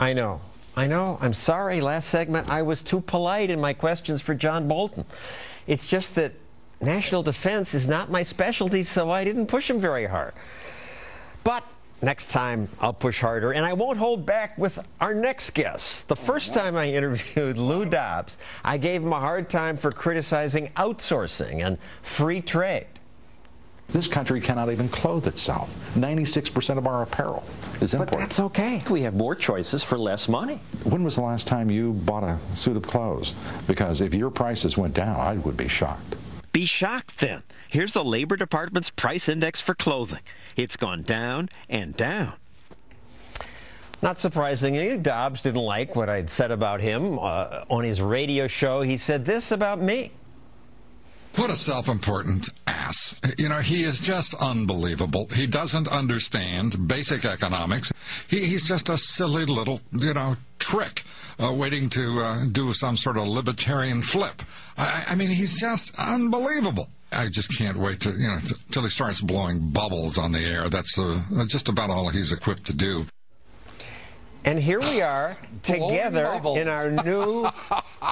I know. I know. I'm sorry. Last segment, I was too polite in my questions for John Bolton. It's just that national defense is not my specialty, so I didn't push him very hard. But next time, I'll push harder, and I won't hold back with our next guest. The first time I interviewed Lou Dobbs, I gave him a hard time for criticizing outsourcing and free trade. This country cannot even clothe itself. 96% of our apparel is imported. But that's okay. We have more choices for less money. When was the last time you bought a suit of clothes? Because if your prices went down, I would be shocked. Be shocked then. Here's the Labor Department's price index for clothing. It's gone down and down. Not surprisingly, Dobbs didn't like what I'd said about him. On his radio show, he said this about me. What a self-important ass. You know, he is just unbelievable. He doesn't understand basic economics. He's just a silly little, trick waiting to do some sort of libertarian flip. I mean, he's just unbelievable. I just can't wait to, till he starts blowing bubbles on the air. That's just about all he's equipped to do. And here we are together in our new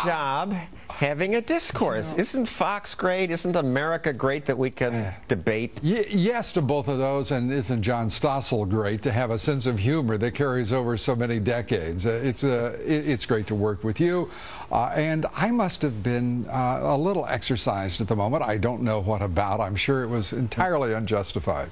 job having a discourse. Isn't Fox great? Isn't America great that we can debate? Yes to both of those, and isn't John Stossel great to have a sense of humor that carries over so many decades? It's great to work with you. And I must have been a little exercised at the moment. I don't know what about. I'm sure it was entirely unjustified.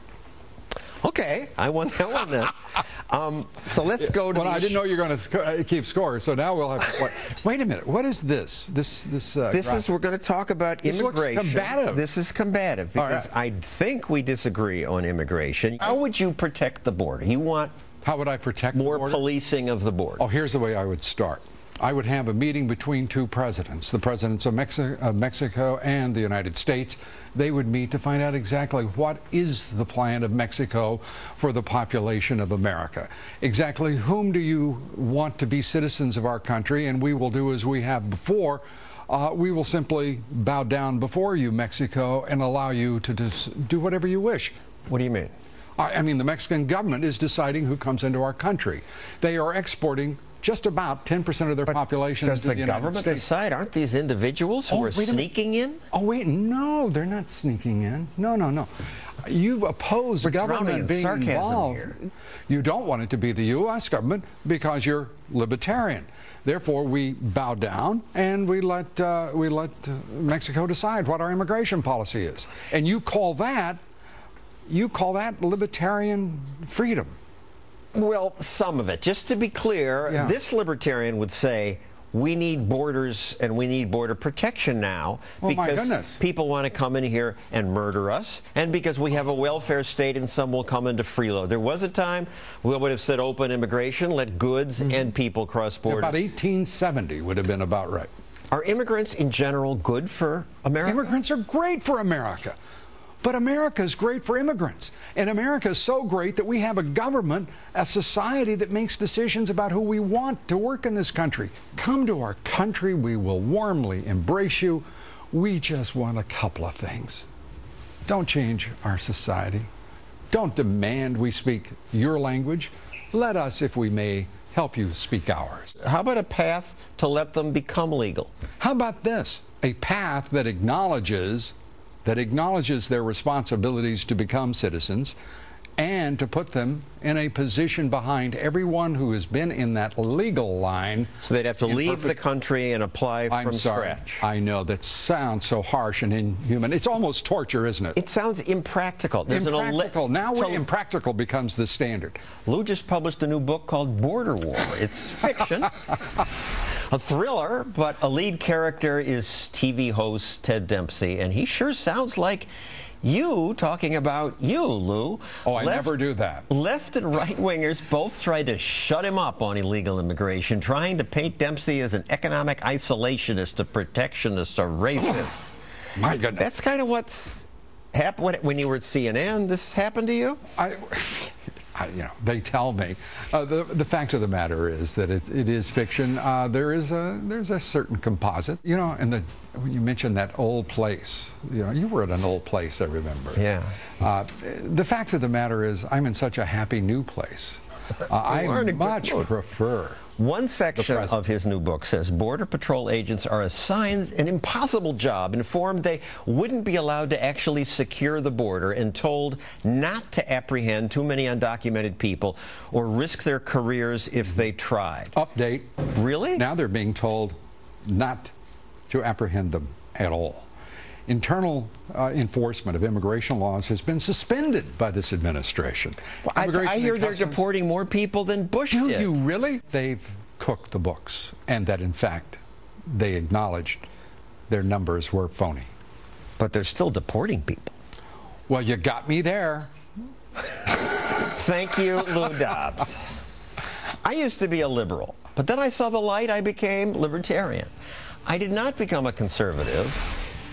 Okay, I won that one then. So let's go to. Well, I didn't know you were going to keep score, so now we'll have to play. Wait a minute, what is this? This is we're going to talk about immigration. This looks combative. This is combative because I think we disagree on immigration. How would you protect the border? You want? How would I protect the border? More policing of the border. Oh, here's the way I would start. I would have a meeting between two presidents, the presidents of Mexico and the United States. They would meet to find out exactly what is the plan of Mexico for the population of America. Exactly whom do you want to be citizens of our country, and we will do as we have before. We will simply bow down before you, Mexico, and allow you to do whatever you wish. What do you mean? I mean, the Mexican government is deciding who comes into our country. They are exporting just about 10% of their population into the United States. Does the government decide? Aren't these individuals who are sneaking in? Oh, wait, no, they're not sneaking in. No. You oppose government being involved. Here. You don't want it to be the U.S. government because you're libertarian. Therefore, we bow down and we let Mexico decide what our immigration policy is. And you call that libertarian freedom. Well, some of it. Just to be clear, this libertarian would say we need borders and we need border protection now because people want to come in here and murder us, and because we have a welfare state and some will come into freeload. There was a time we would have said open immigration, let goods and people cross borders. About 1870 would have been about right. Are immigrants in general good for America? Immigrants are great for America. But America is great for immigrants. And America is so great that we have a government, a society that makes decisions about who we want to work in this country. Come to our country, we will warmly embrace you. We just want a couple of things. Don't change our society. Don't demand we speak your language. Let us, if we may, help you speak ours. How about a path to let them become legal? How about this? A path that acknowledges their responsibilities to become citizens and to put them in a position behind everyone who has been in that legal line. So they'd have to leave the country and apply from scratch. I know, that sounds so harsh and inhuman. It's almost torture, isn't it? It sounds impractical. Impractical. Now impractical becomes the standard. Lou just published a new book called Border War. It's fiction. A thriller, but a lead character is TV host Ted Dempsey, and he sure sounds like you talking about you, Lou. Oh, I never do that. Left and right-wingers both tried to shut him up on illegal immigration, trying to paint Dempsey as an economic isolationist, a protectionist, a racist. My goodness. That's kind of what's happened when you were at CNN. This happened to you? They tell me. The fact of the matter is that it is fiction. There's a certain composite, and when you mentioned that old place, you were at an old place, I remember. Yeah. The fact of the matter is I'm in such a happy new place. I much prefer. One section of his new book says Border Patrol agents are assigned an impossible job, informed they wouldn't be allowed to actually secure the border, and told not to apprehend too many undocumented people or risk their careers if they tried. Update. Really? Now they're being told not to apprehend them at all. Internal enforcement of immigration laws has been suspended by this administration. Well, I hear they're deporting more people than Bush did. Do you really? They've cooked the books, and that, in fact, they acknowledged their numbers were phony. But they're still deporting people. Well, you got me there. Thank you, Lou Dobbs. I used to be a liberal, but then I saw the light. I became libertarian. I did not become a conservative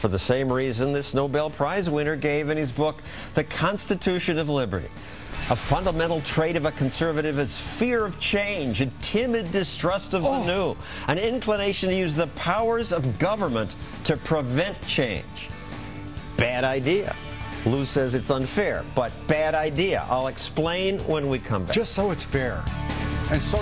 for the same reason this Nobel Prize winner gave in his book, The Constitution of Liberty. A fundamental trait of a conservative is fear of change, a timid distrust of the new, an inclination to use the powers of government to prevent change. Bad idea. Lou says it's unfair, but bad idea. I'll explain when we come back. Just so it's fair. And so...